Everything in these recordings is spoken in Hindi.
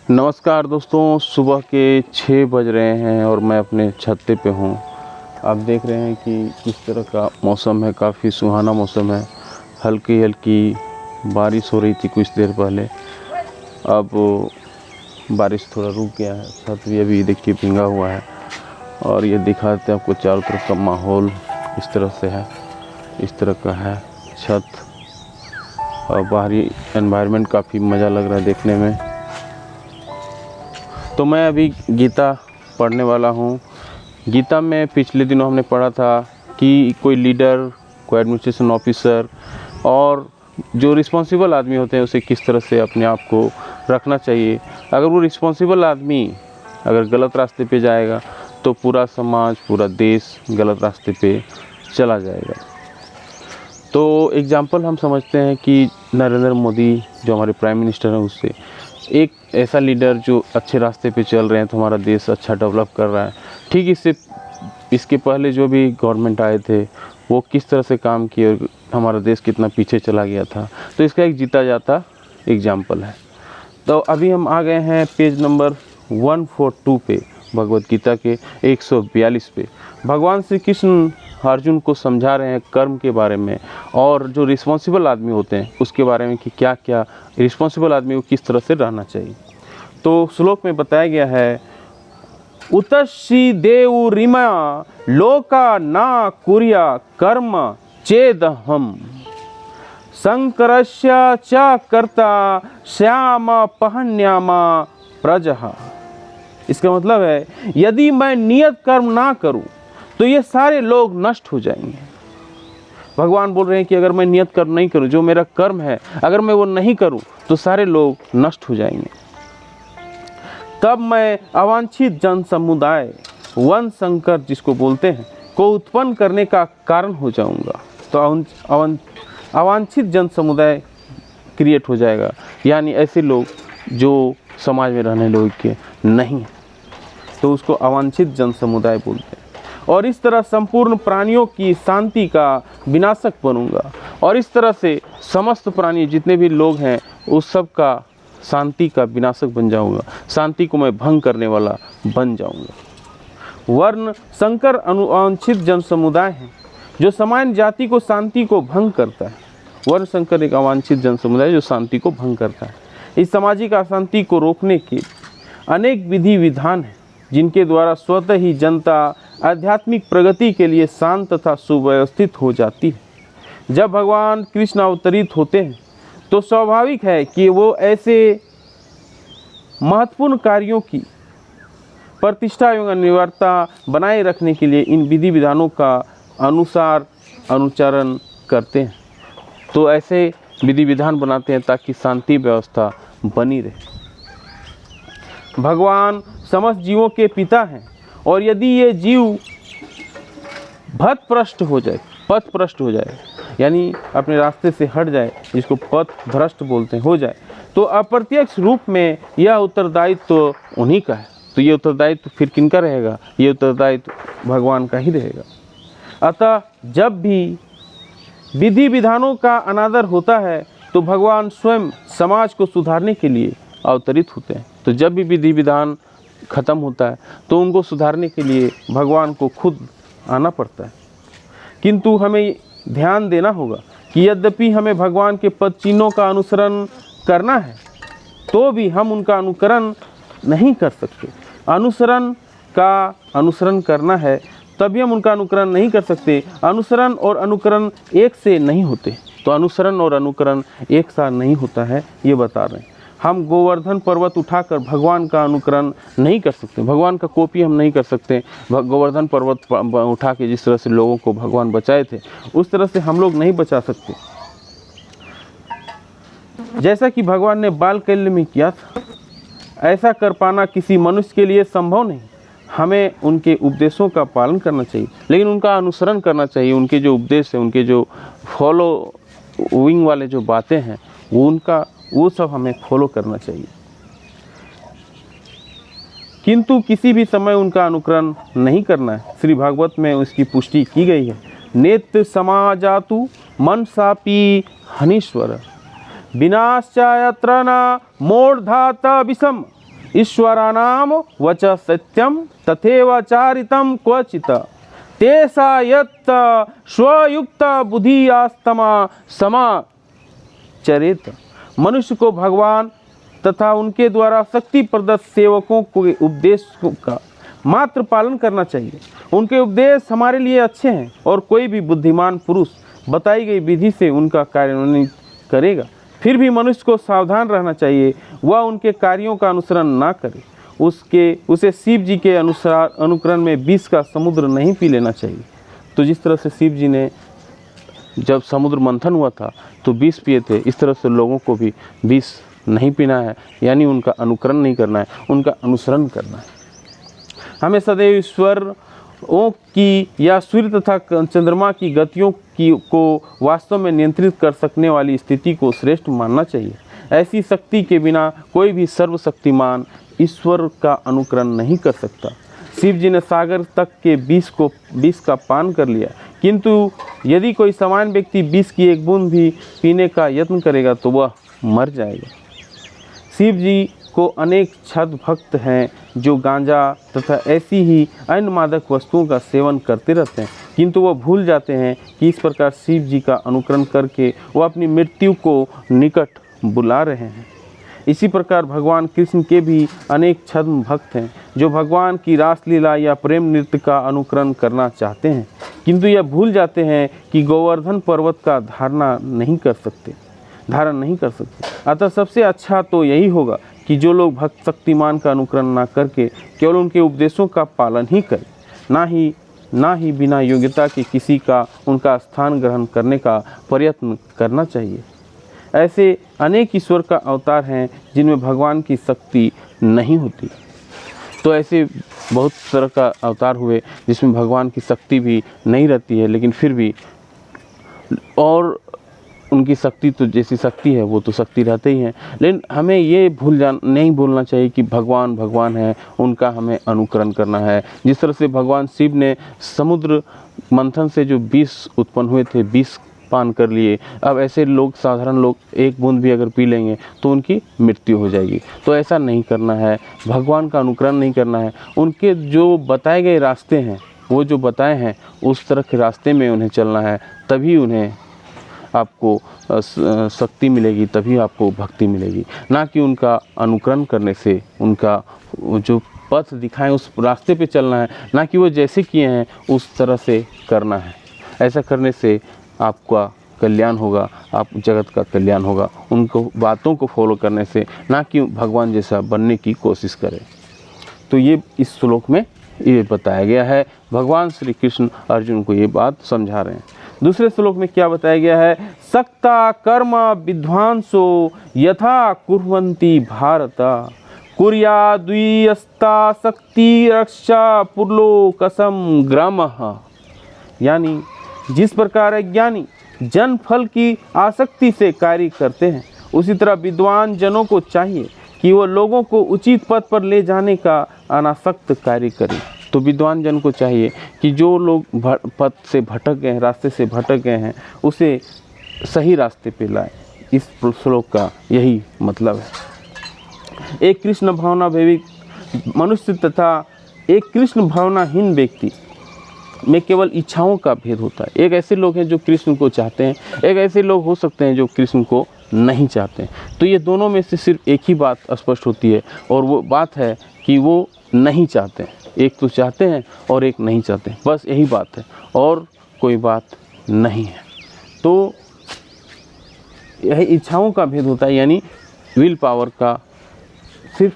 नमस्कार दोस्तों, सुबह के 6 बज रहे हैं और मैं अपने छत्ते पे हूँ। आप देख रहे हैं कि किस तरह का मौसम है, काफ़ी सुहाना मौसम है। हल्की हल्की बारिश हो रही थी कुछ देर पहले, अब बारिश थोड़ा रुक गया है। छत भी अभी देखिए भींगा हुआ है और ये दिखाते हैं आपको चारों तरफ का माहौल इस तरह से है, इस तरह का है छत और बाहरी एनवायरनमेंट काफ़ी मज़ा लग रहा है देखने में। तो मैं अभी गीता पढ़ने वाला हूँ। गीता में पिछले दिनों हमने पढ़ा था कि कोई लीडर, कोई एडमिनिस्ट्रेशन ऑफिसर और जो रिस्पॉन्सिबल आदमी होते हैं उसे किस तरह से अपने आप को रखना चाहिए। अगर वो रिस्पॉन्सिबल आदमी अगर गलत रास्ते पे जाएगा तो पूरा समाज, पूरा देश गलत रास्ते पे चला जाएगा। तो एग्जाम्पल हम समझते हैं कि नरेंद्र मोदी जो हमारे प्राइम मिनिस्टर हैं, उससे एक ऐसा लीडर जो अच्छे रास्ते पे चल रहे हैं तो हमारा देश अच्छा डेवलप कर रहा है। ठीक इसके पहले जो भी गवर्नमेंट आए थे वो किस तरह से काम किए और हमारा देश कितना पीछे चला गया था, तो इसका एक जीता जाता एग्जाम्पल है। तो अभी हम आ गए हैं पेज नंबर 142 पे, भगवद गीता के 142 पे। भगवान श्री कृष्ण अर्जुन को समझा रहे हैं कर्म के बारे में और जो रिस्पॉन्सिबल आदमी होते हैं उसके बारे में कि क्या क्या रिस्पॉन्सिबल आदमी को किस तरह से रहना चाहिए। तो श्लोक में बताया गया है, उतश्री देव रिमा लोका ना कुर्या कर्म चेदहम शंकरस्य च कर्ता श्याम पहन्यामा प्रजहा। इसका मतलब है यदि मैं नियत कर्म ना करूं तो ये सारे लोग नष्ट हो जाएंगे। भगवान बोल रहे हैं कि अगर मैं नियत कर्म नहीं करूं, जो मेरा कर्म है अगर मैं वो नहीं करूं तो सारे लोग नष्ट हो जाएंगे। तब मैं अवांछित जन समुदाय, वन संकर जिसको बोलते हैं, को उत्पन्न करने का कारण हो जाऊंगा। तो अवांछित जन समुदाय क्रिएट हो जाएगा, यानी ऐसे लोग जो समाज में रहने लोग के नहीं है, तो उसको अवांछित जन समुदाय बोलते हैं। और इस तरह संपूर्ण प्राणियों की शांति का विनाशक बनूंगा और इस तरह से समस्त प्राणी जितने भी लोग हैं उस सब का शांति का विनाशक बन जाऊंगा, शांति को मैं भंग करने वाला बन जाऊंगा। वर्ण संकर अनुवांछित जन समुदाय है जो सामान्य जाति को शांति को भंग करता है। वर्ण संकर एक अवांछित जन समुदाय जो शांति को भंग करता है। इस सामाजिक अशांति को रोकने के अनेक विधि विधान हैं जिनके द्वारा स्वतः ही जनता आध्यात्मिक प्रगति के लिए शांत तथा सुव्यवस्थित हो जाती है। जब भगवान कृष्ण अवतरित होते हैं तो स्वाभाविक है कि वो ऐसे महत्वपूर्ण कार्यों की प्रतिष्ठा एवं अनिवार्यता बनाए रखने के लिए इन विधि विधानों का अनुचरण करते हैं। तो ऐसे विधि विधान बनाते हैं ताकि शांति व्यवस्था बनी रहे। भगवान समस्त जीवों के पिता हैं और यदि ये जीव पथ भ्रष्ट हो जाए यानी अपने रास्ते से हट जाए, जिसको पथ भ्रष्ट बोलते हैं, हो जाए, तो अप्रत्यक्ष रूप में यह उत्तरदायित्व तो उन्हीं का है। तो ये उत्तरदायित्व फिर किनका रहेगा? ये उत्तरदायित्व भगवान का ही रहेगा। अतः जब भी विधि विधानों का अनादर होता है तो भगवान स्वयं समाज को सुधारने के लिए अवतरित होते हैं। तो जब भी विधि विधान खत्म होता है तो उनको सुधारने के लिए भगवान को खुद आना पड़ता है। किंतु हमें ध्यान देना होगा कि यद्यपि हमें भगवान के पद चिन्हों का अनुसरण करना है तो भी हम उनका अनुकरण नहीं कर सकते। अनुसरण करना है तभी हम उनका अनुकरण नहीं कर सकते। अनुसरण और अनुकरण एक से नहीं होते। तो अनुसरण और अनुकरण एक साथ नहीं होता है, ये बता रहे हैं। हम गोवर्धन पर्वत उठाकर भगवान का अनुकरण नहीं कर सकते, भगवान का कॉपी हम नहीं कर सकते। गोवर्धन पर्वत उठा के जिस तरह से लोगों को भगवान बचाए थे उस तरह से हम लोग नहीं बचा सकते। जैसा कि भगवान ने बाल कल्य में किया था, ऐसा कर पाना किसी मनुष्य के लिए संभव नहीं। हमें उनके उपदेशों का पालन करना चाहिए, लेकिन उनका अनुसरण करना चाहिए। उनके जो उपदेश है, उनके जो फॉलोइंग वाले जो बातें हैं वो सब हमें फॉलो करना चाहिए। किंतु किसी भी समय उनका अनुकरण नहीं करना है। श्री भागवत में उसकी पुष्टि की गई है। नेत्र समाजातु मनसापि हनीश्वर विनाशायत्र न मूर्धात विषम ईश्वराणाम वच सत्यम तथैव चारितम क्वचित तेसा यत् स्वयुक्त बुद्धियास्तमा समाचरेत। मनुष्य को भगवान तथा उनके द्वारा शक्ति प्रदत्त सेवकों के उपदेश का मात्र पालन करना चाहिए। उनके उपदेश हमारे लिए अच्छे हैं और कोई भी बुद्धिमान पुरुष बताई गई विधि से उनका कार्यान्वयन करेगा। फिर भी मनुष्य को सावधान रहना चाहिए, वह उनके कार्यों का अनुसरण ना करे। उसे शिव जी के अनुकरण में विष का समुद्र नहीं पी लेना चाहिए। तो जिस तरह से शिव जी ने जब समुद्र मंथन हुआ था तो विष पिए थे, इस तरह से लोगों को भी विष नहीं पीना है, यानी उनका अनुकरण नहीं करना है, उनका अनुसरण करना है। हमें सदैव ईश्वरों की या सूर्य तथा चंद्रमा की गतियों को वास्तव में नियंत्रित कर सकने वाली स्थिति को श्रेष्ठ मानना चाहिए। ऐसी शक्ति के बिना कोई भी सर्वशक्तिमान ईश्वर का अनुकरण नहीं कर सकता। शिव जी ने सागर तक के विष का पान कर लिया, किंतु यदि कोई सामान्य व्यक्ति विष की एक बूंद भी पीने का यत्न करेगा तो वह मर जाएगा। शिव जी को अनेक छद भक्त हैं जो गांजा तथा ऐसी ही अन्य मादक वस्तुओं का सेवन करते रहते हैं, किंतु वह भूल जाते हैं कि इस प्रकार शिव जी का अनुकरण करके वह अपनी मृत्यु को निकट बुला रहे हैं। इसी प्रकार भगवान कृष्ण के भी अनेक छद्म भक्त हैं जो भगवान की रासलीला या प्रेम नृत्य का अनुकरण करना चाहते हैं, किंतु यह भूल जाते हैं कि गोवर्धन पर्वत का धारण नहीं कर सकते। अतः सबसे अच्छा तो यही होगा कि जो लोग भक्त शक्तिमान का अनुकरण ना करके केवल उनके उपदेशों का पालन ही करें, ना ही बिना योग्यता के किसी का उनका स्थान ग्रहण करने का प्रयत्न करना चाहिए। ऐसे अनेक ईश्वर का अवतार हैं जिनमें भगवान की शक्ति नहीं होती। तो ऐसे बहुत तरह का अवतार हुए जिसमें भगवान की शक्ति भी नहीं रहती है, लेकिन फिर भी और उनकी शक्ति तो जैसी शक्ति है वो तो शक्ति रहते ही हैं। लेकिन हमें ये नहीं भूलना चाहिए कि भगवान भगवान है, उनका हमें अनुकरण करना है। जिस तरह से भगवान शिव ने समुद्र मंथन से जो विष उत्पन्न हुए थे, विष पान कर लिए, अब ऐसे लोग, साधारण लोग एक बूंद भी अगर पी लेंगे तो उनकी मृत्यु हो जाएगी। तो ऐसा नहीं करना है, भगवान का अनुकरण नहीं करना है। उनके जो बताए गए रास्ते हैं, वो जो बताए हैं उस तरह के रास्ते में उन्हें चलना है, तभी उन्हें आपको शक्ति मिलेगी, तभी आपको भक्ति मिलेगी। ना कि उनका अनुकरण करने से उनका जो पथ दिखाएं उस रास्ते पे चलना है, ना कि वो जैसे किए हैं उस तरह से करना है। ऐसा करने से आपका कल्याण होगा, आप जगत का कल्याण होगा। उनको बातों को फॉलो करने से, ना कि भगवान जैसा बनने की कोशिश करें। तो ये इस श्लोक में ये बताया गया है। भगवान श्री कृष्ण अर्जुन को ये बात समझा रहे हैं। दूसरे श्लोक में क्या बताया गया है? सक्ता कर्म विद्वांसो यथा कुर्वन्ति भारत कुर्याद्वियस्ता शक्ति रक्षा पुरलोकसम ग्रामः। यानी जिस प्रकार अज्ञानी जन फल की आसक्ति से कार्य करते हैं, उसी तरह विद्वान जनों को चाहिए कि वो लोगों को उचित पथ पर ले जाने का अनासक्त कार्य करें। तो विद्वान जन को चाहिए कि जो लोग पथ से भटक गए हैं, रास्ते से भटक गए हैं, उसे सही रास्ते पे लाए। इस श्लोक का यही मतलब है। एक कृष्ण भावना भैविक मनुष्य तथा एक कृष्ण भावनाहीन व्यक्ति में केवल इच्छाओं का भेद होता है। एक ऐसे लोग हैं जो कृष्ण को चाहते हैं, एक ऐसे लोग हो सकते हैं जो कृष्ण को नहीं चाहते हैं। तो ये दोनों में से सिर्फ एक ही बात स्पष्ट होती है, और वो बात है कि वो नहीं चाहते हैं। एक तो चाहते हैं और एक नहीं चाहते हैं, बस यही बात है, और कोई बात नहीं है। तो यही इच्छाओं का भेद होता है, यानी विल पावर का सिर्फ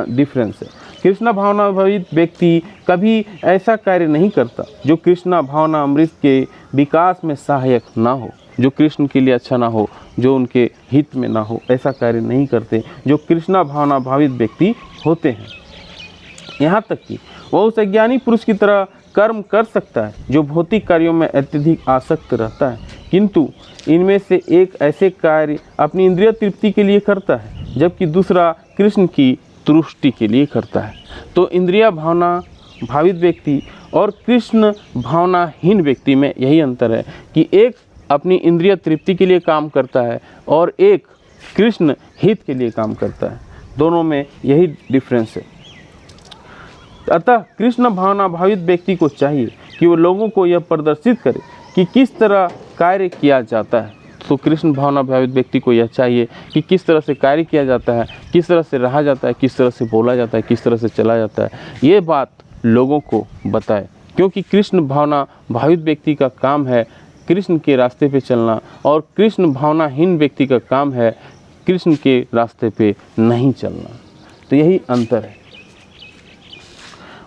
डिफरेंस है। कृष्णा भावना भावित व्यक्ति कभी ऐसा कार्य नहीं करता जो कृष्णा भावना अमृत के विकास में सहायक ना हो, जो कृष्ण के लिए अच्छा ना हो, जो उनके हित में ना हो। ऐसा कार्य नहीं करते जो कृष्णा भावना भावित व्यक्ति होते हैं। यहाँ तक कि वह उस अज्ञानी पुरुष की तरह कर्म कर सकता है जो भौतिक कार्यों में अत्यधिक आसक्त रहता है, किंतु इनमें से एक ऐसे कार्य अपनी इंद्रिय तृप्ति के लिए करता है, जबकि दूसरा कृष्ण की तुष्टि के लिए करता है। तो इंद्रिय भावना भावित व्यक्ति और कृष्ण भावनाहीन व्यक्ति में यही अंतर है कि एक अपनी इंद्रिय तृप्ति के लिए काम करता है और एक कृष्ण हित के लिए काम करता है। दोनों में यही डिफरेंस है। अतः कृष्ण भावना भावित व्यक्ति को चाहिए कि वो लोगों को यह प्रदर्शित करे कि किस तरह कार्य किया जाता है। तो कृष्ण भावना भावित व्यक्ति को यह चाहिए कि किस तरह से कार्य किया जाता है, किस तरह से रहा जाता है, किस तरह से बोला जाता है, किस तरह से चला जाता है, ये बात लोगों को बताए। क्योंकि कृष्ण भावना भावित व्यक्ति का काम है कृष्ण के रास्ते पे चलना, और कृष्ण भावनाहीन व्यक्ति का काम है कृष्ण के रास्ते पे नहीं चलना। तो यही अंतर है।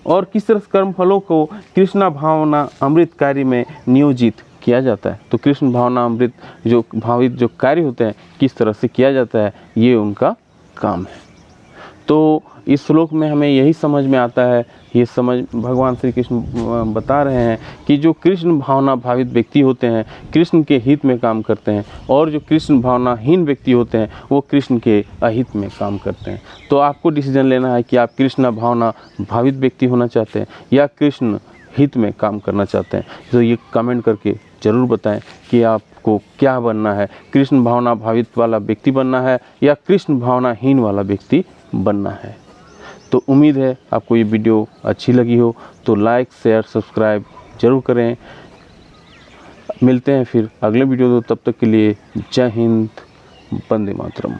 और किस तरह से कर्मफलों को कृष्णा भावना अमृत कार्य में नियोजित किया जाता है। तो कृष्ण भावना अमृत जो भावित जो कार्य होते हैं किस तरह से किया जाता है, ये उनका काम है। तो इस श्लोक में हमें यही समझ में आता है, ये समझ भगवान श्री कृष्ण बता रहे हैं कि जो कृष्ण भावना भावित व्यक्ति होते हैं कृष्ण के हित में काम करते हैं, और जो कृष्ण भावनाहीन व्यक्ति होते हैं वो कृष्ण के अहित में काम करते हैं। तो आपको डिसीजन लेना है कि आप कृष्ण भावना भावित व्यक्ति होना चाहते हैं या कृष्ण हित में काम करना चाहते हैं। तो ये कमेंट करके ज़रूर बताएं कि आपको क्या बनना है, कृष्ण भावना भावित वाला व्यक्ति बनना है या कृष्ण भावनाहीन वाला व्यक्ति बनना है। तो उम्मीद है आपको ये वीडियो अच्छी लगी हो, तो लाइक शेयर सब्सक्राइब ज़रूर करें। मिलते हैं फिर अगले वीडियो। तो तब तक के लिए जय हिंद, वंदे मातरम।